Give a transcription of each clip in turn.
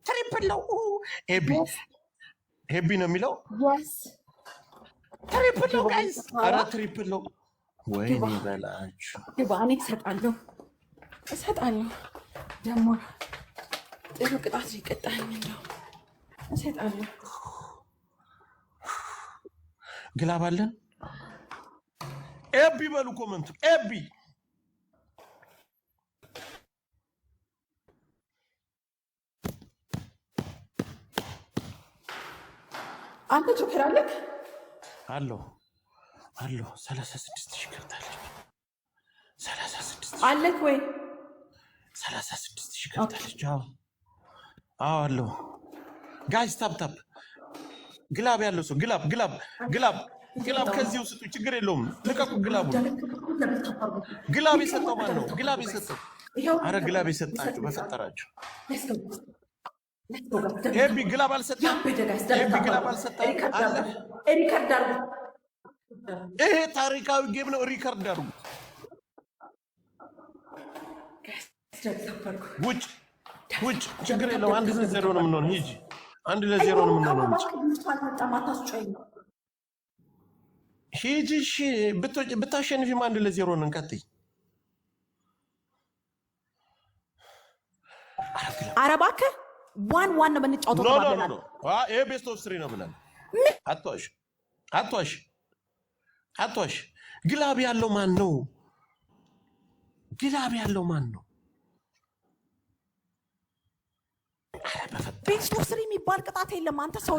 ትሪፕል ነው። ሄቢ ነው የሚለው ትሪፕል ነው ጋይስ። ኧረ ትሪፕል ነው። ወይኔ በላችሁ። እኔ እሰጣለሁ ደግሞ ጥሩ ቅጣት ይቀጣኝ ነው። እሰጣለሁ። ግላባለን ኤቢ በሉ ኮመንቱ ኤቢ አንተ ጆከር አለክ አለው 36 ሺህ ገብታለች። 36 አለክ ወይ 36 ሺህ ገብታለች። አዎ አለው ጋይስ ታፕ ግላብ ያለው ሰው ግላብ ከዚህ ውስጡ ችግር የለውም። ልቀቁ ግላቡ። ግላብ የሰጠው ማን ነው? ግላብ የሰጠው አረ ግላብ የሰጣችሁ በፈጠራችሁ። ኤቢ ግላብ አልሰጠም። ኤቢ ግላብ አልሰጠም። ሪከርድ አድርጉ። ይሄ ታሪካዊ ጌም ነው። ሪከርድ አድርጉ። ውጭ ችግር የለውም። 1-0 ነው የምንሆነው። ሂጂ 1-0 ነው የምንሆነው። ሂጂ እሺ። ብታሸንፊም 1-0 ነን። ቀጥይ። ኧረ እባክህ 1-1 ነው የምንጫወተው። ይሄ ቤስት ኦፍ 3 ነው ብለን አትዋሽ። ግላብ ያለው ማን ነው? ቤስት ኦፍ 3 የሚባል ቅጣት የለም። አንተ ሰው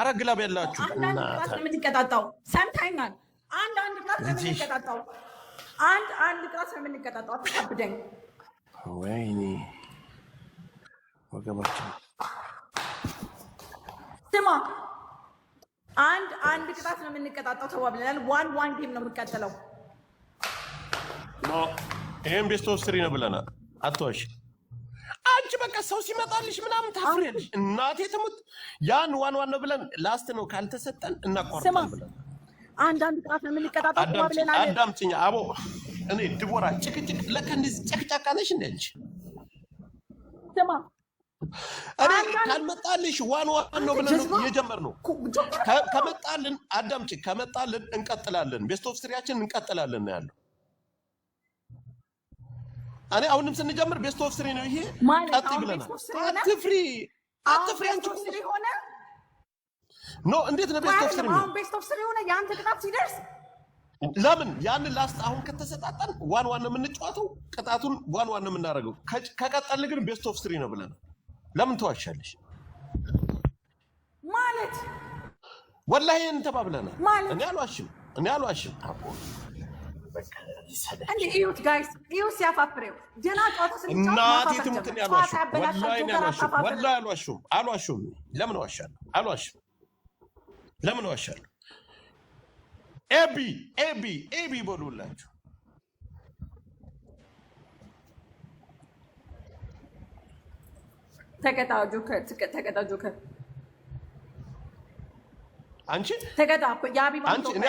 አረ ግላብ ያላችሁ አንድ ቅጣት ነው የምንቀጣጣው። ሰምተኛል። አንድ ቅጣት ነው የምንቀጣጣው። አንድ ቅጣት ነው የምንቀጣጣው። አትከብደኝ። ወይኔ ወገባችን ስማ፣ አንድ ቅጣት ነው የምንቀጣጣው ተባብለናል። 1-1 ጌም ነው የምንቀጥለው። ይሄን ቤስት ኦፍ 3 ነው ብለናል። አትዋሽ አንቺ። በቃ ሰው ሲመጣልሽ ምናምን ታፍሪያለሽ። እናቴ ትሙት። ያን 1-1 ነው ብለን ላስት ነው ካልተሰጠን እናቋርጣለን ብለን አንድ ቅጣት ነው የምንቀጣጣው ተባብለናል። አዳምጪኝ አቦ። እኔ ድቦራ ጭቅጭቅ ለካ እንደዚህ ጨቅጫቃ ነሽ እንዴ አንቺ? ስማ እኔ ካልመጣልሽ 1-1 ነው ብለን የጀመርነው። ከመጣልን አዳምጪ፣ ከመጣልን እንቀጥላለን። ቤስት ኦፍ 3 እንቀጥላለን ነው ያለው። እኔ አሁንም ስንጀምር ቤስት ኦፍ 3 ነው ይሄ። ቀጥይ ብለናል። አትፍሪ አንቺ ሆነ ኖ። እንዴት ነው ቤስት ኦፍ 3 ነው? አሁን ቤስት ኦፍ 3 ሆነ። ያንተ ቅጣት ሲደርስ ለምን ያንን ላስት አሁን ከተሰጣጠን 1-1 ነው የምንጫወተው። ቅጣቱን 1-1 ነው የምናደርገው። ከቀጠልን ግን ቤስት ኦፍ 3 ነው ብለናል። ለምን ተዋሻለሽ? ማለት ወላሂ እንተባብለናል። እኔ አልዋሽም። አቦ በቃ እንዴ እዩት ጋይስ፣ እዩት ሲያፋፍሬው ጀና ጫወታ ስንጫወት እናቴ ትሙት ነው ያልዋሽም። ወላሂ አልዋሽም። ለምን ዋሻለሁ? ለምን ዋሻለሁ? ኤቢ በሉላችሁ። ተቀጣ ጆከር አንቺ ተቀጣ። የሀቢባ አንቺ እኔ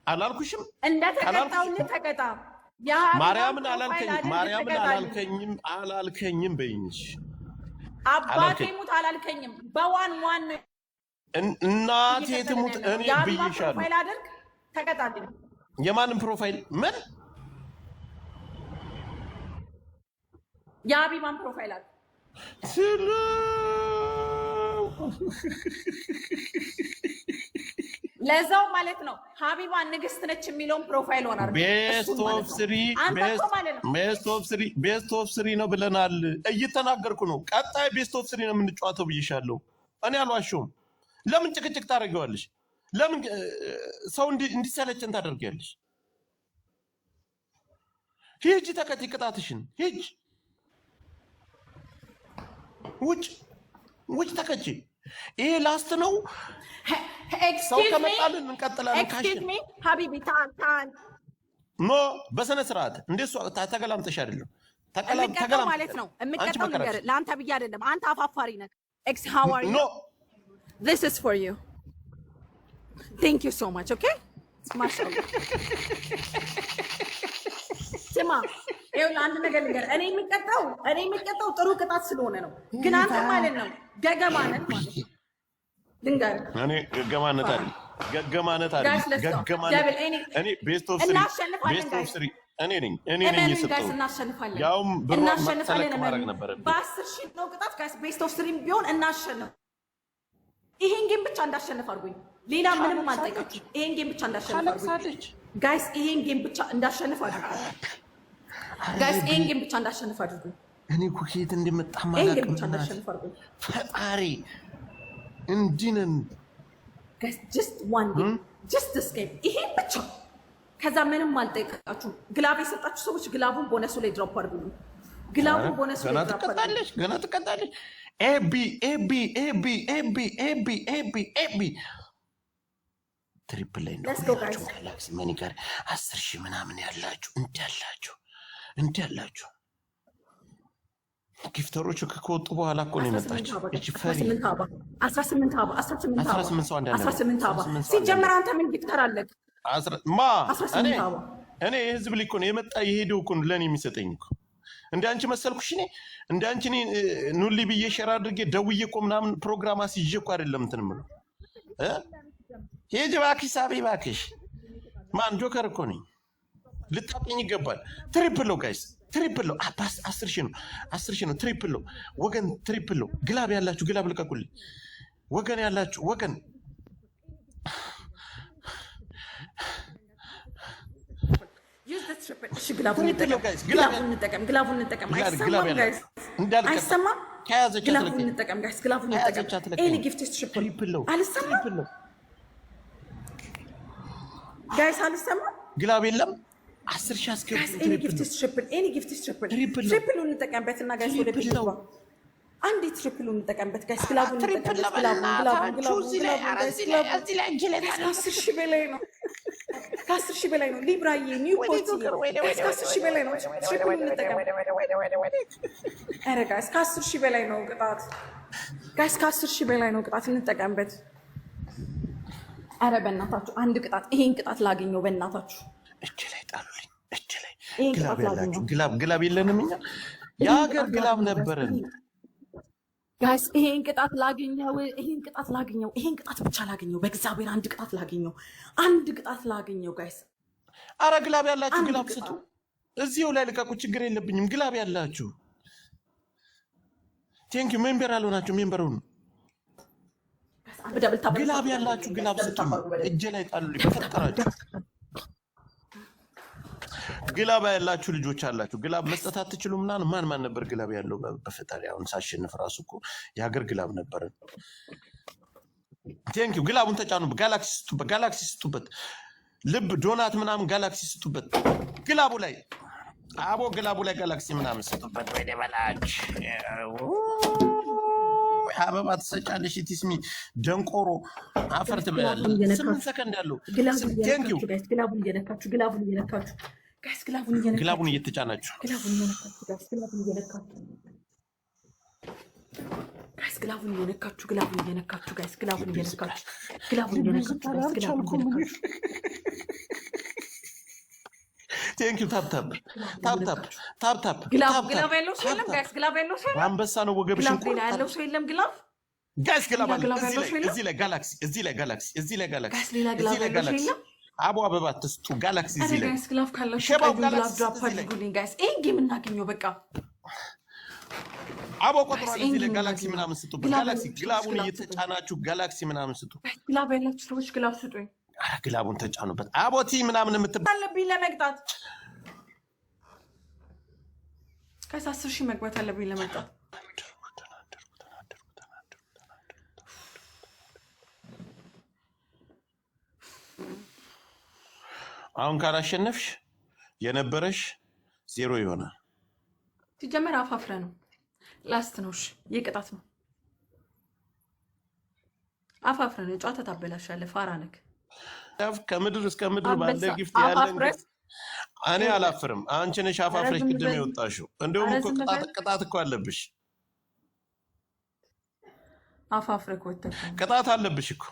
አላልኩሽም እንደ ተቀጣውልህ ተቀጣ። ማርያምን አላልከኝም በይኝሽ። አባቴ ሙት አላልከኝም። በ1-1 እናቴ ትሙት እኔ ብዬሻለሁ። ፕሮፋይል አድርግ ተቀጣልኝ። የማንም ፕሮፋይል ምን? የሀቢባን ፕሮፋይል አድርግ ለዛው ማለት ነው። ሀቢባ ንግስት ነች የሚለውን ፕሮፋይል ሆናል። ቤስት ኦፍ 3 ነው ብለናል። እየተናገርኩ ነው። ቀጣይ ቤስት ኦፍ 3 ነው የምንጫወተው ብዬሻለሁ። እኔ አልዋሸሁም። ለምን ጭቅጭቅ ታደርጊዋለሽ? ለምን ሰው እንዲሰለችን ታደርጊያለሽ? ሂጂ ተከታይ ቅጣትሽን ሂጂ። ውጭ ተከቺ። ይሄ ላስት ነው። ሰው ከመጣልን እንቀጥላለን። ኤክስኪውዝ ሚ ሀቢቢ ታን ኖ በስነ ስርዓት እንደሱ ተገላምጠሽ አይደለም። ተገላምጠሽ ማለት ነው። የምትቀጣው ነገር ለአንተ ብዬ አይደለም። አንተ አፋፋሪ ነህ። ኤክስ ሃው አር ዩ? ኖ this is for you. Thank you so much. Okay? ማሻአላህ። ስማ ይኸውልህ አንድ ነገር ልንገር፣ እኔ የሚቀጣው ጥሩ ቅጣት ስለሆነ ነው። ግን አንተ ማለት ነው ገገማነት ማለት ነው። ልንገርህ እኔ ገገማነት አይደል እኔ ቤስት ኦፍ ስሪ እኔ ነኝ የሰጠሁት። እናሸንፋለን። ያውም ብሩን መሰለክ ማድረግ ነበረብኝ። በ10,000 ነው ቅጣት ጋይስ። ቤስት ኦፍ ስሪም ቢሆን እናሸንፍ። ይሄን ጌም ብቻ እንዳሸንፍ አድርጉኝ። ሌላ ምንም አልጠይቃችሁ። ይሄን ጌም ብቻ እንዳሸንፍ አድርጉኝ ጋይስ። ይሄን ጌም ብቻ እንዳሸንፍ አድርጉኝ ጋይስ። ይሄን ጌም ብቻ እንዳሸንፍ አድርጉኝ። እኔ እኮ ከየት እንደመጣ ማላውቅም። ፈጣሪ እንዲህ ነን ጋይስ። ጀስት ዋን ጌም ጀስት እስኬፕ። ይሄን ብቻ ከዛ ምንም አልጠይቃችሁ። ግላብ የሰጣችሁ ሰዎች ግላቡን ቦነሱ ላይ ድሮፕ አድርጉልኝ። ግላቡን ቦነሱ ላይ ድሮፕ አድርጉልኝ። ገና ትቀጣለች። ኤቢ ትሪፕል ላይ ነው ጋላክሲ መኒ ጋር 10,000 ምናምን ያላችሁ እንዲያላችሁ ጊፍተሮቹ ከወጡ በኋላ እኮ ነው የመጣችው። እቺ ፈሪ 18 ሰው አንዳንድ ሲጀመር አንተ ምን ጊፍተር አለክ? እኔ የህዝብ ልጅ እኮ ነው የመጣ የሄደው እኮ ለእኔ የሚሰጠኝ እኮ። እንደ አንቺ መሰልኩሽ? እኔ እንደ አንቺ ኑሊ ብዬ ሸራ አድርጌ ደውዬ እኮ ምናምን ፕሮግራም አስይዤ እኮ አይደለም እንትን የምለው። ሂጂ እባክሽ ሳቢ እባክሽ። ማን ጆከር እኮ ነኝ። ልታውቂኝ ይገባል። ትሪፕል ነው ጋይስ፣ ትሪፕል ነው። 10,000 ነው። ትሪፕል ነው ወገን፣ ትሪፕል ነው። ግላብ ያላችሁ ግላብ ልቀቁልኝ ወገን፣ ያላችሁ ወገን። ግላቡን እንጠቀም። አይሰማም። ግላቡን እንጠቀም ጋይስ፣ ግላቡን እንጠቀም። ኤኒ ጊፍት ትሪፕል ነው። አልሰማም ጋይስ፣ አልሰማም። ግላብ የለም። 10,000 አስገቡ። ኤኒ ጊፍት ትሪፕል እንጠቀምበትና ጋይስ ወደ ቢት ነው። አንዴ ትሪፕል እንጠቀምበት ጋይስ። ግላቡን እንጠቀምበት። ከ10,000 በላይ ነው። ከ10,000 በላይ ነው። ሊብራዬ ኒውፖርት ከ10,000 በላይ ነው። ትሪፕል እንጠቀም። ኧረ ጋይስ ከ10,000 በላይ ነው ቅጣት። ጋይስ ከ10,000 በላይ ነው ቅጣት። እንጠቀምበት። ኧረ በእናታችሁ አንድ ቅጣት፣ ይሄን ቅጣት ላገኘው በእናታችሁ። እጅ ላይ ጣሉልኝ። እጅ ላይ ግላብ ያላችሁ ግላብ የለንም እኛ። የሀገር ግላብ ነበረን ጋይስ። ይሄን ቅጣት ላገኘው፣ ይሄን ቅጣት ብቻ ላገኘው። በእግዚአብሔር አንድ ቅጣት ላገኘው ጋይስ። አረ ግላብ ያላችሁ ግላብ ስጡ። እዚሁ ላይ ልቀቁ፣ ችግር የለብኝም። ግላብ ያላችሁ ቴንኪው። ሜምበር አልሆናችሁ ሜምበር ሁኑ። ግላብ ያላችሁ ግላብ ስጡ። እጄ ላይ ጣሉልኝ በፈጠራችሁ። ግላብ ያላችሁ ልጆች አላችሁ። ግላብ መስጠት አትችሉም። ማን ነበር ግላብ ያለው? በፈጣሪ አሁን ሳሸንፍ ራሱ እኮ የሀገር ግላብ ነበረ። ቴንኪው። ግላቡን ተጫኑ። ጋላክሲ ስጡበት። ልብ ዶናት ምናምን ጋላክሲ ስጡበት። ግላቡ ላይ ግላቡ ላይ ጋላክሲ ምናምን ስጡበት። ወይ ደበላች አበባ ትሰጫለሽ። ቲስሚ ደንቆሮ አፈር ትበላለች። 8 ሰከንድ ያለው ቴንኪው። ግላቡን እየነካችሁ ግላቡን እየተጫናችሁ ግላቡን ቴንኪው። ታፕታፕ ግላብ ያለው ሰው የለም ጋይስ። ግላብ ያለው ሰው የለም። አንበሳ ነው ወገብሽን ሌላ ያለው ሰው የለም። ግላብ ጋይስ ግላብ አለ። እዚህ ላይ ጋላክሲ ጋይስ። ሌላ ግላብ ያለው ሰው የለም። አበባ ትስጡ። ጋላክሲ እዚህ ላይ ጋይስ። ግላብ ካለው ሸባው ጋላክሲ ድሮፕ አድርጉልኝ ጋይስ። ይሄን ጌም እናገኘው በቃ። ቆጥሯል። እዚህ ላይ ጋላክሲ ምናምን ስጡበት። ጋላክሲ ግላቡን እየተጫናችሁ ጋላክሲ ምናምን ስጡ። ግላብ ያላችሁ ሰዎች ግላብ ስጡኝ። አረ ግላቡን ተጫኑበት። አቦቲ ምናምን የምትባል አለብኝ ለመቅጣት ጋይስ። 10,000 መግባት አለብኝ ለመቅጣት። አሁን ካላሸነፍሽ የነበረሽ 0 ይሆናል። ሲጀመር አፋፍረ ነው። ላስት ነው። እሺ የቅጣት ነው። አፋፍረ ነው። ጨዋታ ታበላሻለህ። ፋራ ነክ ከምድር እስከ ምድር ባለ ጊፍት ያለን እኔ አላፍርም። አንቺ ነሽ አፋፍረሽ ቅድም የወጣሽው። እንደውም እኮ ቅጣት እኮ አለብሽ። አፋፍረ እኮ ቅጣት አለብሽ እኮ